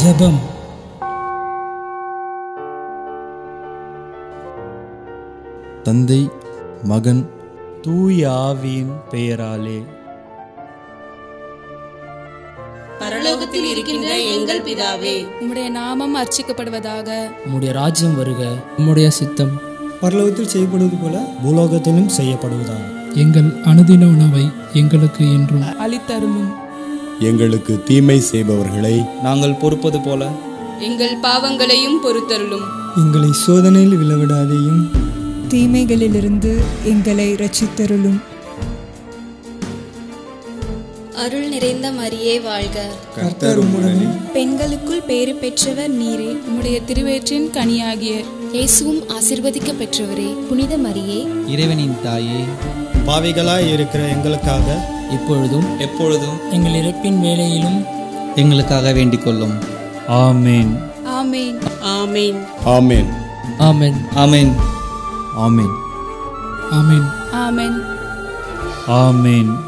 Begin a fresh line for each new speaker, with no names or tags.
ஜெபம்.
தந்தை, மகன்,
தூய ஆவியின் பெயராலே.
பரலோகத்தில் இருக்கின்ற எங்கள் பிதாவே,
உம்முடைய நாமம் அர்ச்சிக்கப்படுவதாக.
உம்முடைய ராஜ்யம் வருக. உம்முடைய சித்தம்
பரலோகத்தில் செய்யப்படுவது போல பூலோகத்திலும் செய்யப்படுவதாக.
எங்கள் அனுதின உணவை எங்களுக்கு என்றும்
அளித்தருளும்.
எங்களுக்கு தீமை செய்பவர்களை
நாங்கள் பொறுப்பது போல
எங்கள் பாவங்களையும் பொறுத்தருளும்.
எங்களை சோதனையில் விழவிடாதேயும்
தீமைகளிலிருந்து எங்களை இரட்சித்தருளும்.
அருள் நிறைந்த மரியே வாழ்க.
கர்த்தர் உம்முடனே
பெண்களுக்குள் பேறு பெற்றவர் நீரே.
உம்முடைய திருவயிற்றின் கனியாகிய
இயேசுவும் ஆசீர்வதிக்க பெற்றவரே. புனித மரியே,
இறைவனின் தாயே,
பாவிகளாய் இருக்கிற எங்களுக்காக
இப்பொழுதும்
எப்பொழுதும்
எங்கள் இறப்பின் வேளையிலும்
எங்களுக்காக வேண்டிக் கொள்ளும்.
ஆமேன்.
ஆமேன்.
ஆமேன்.
ஆமேன்.
ஆமென்.
ஆமென்.
ஆமேன்.
ஆமென்.
ஆமேன்.
ஆமேன்.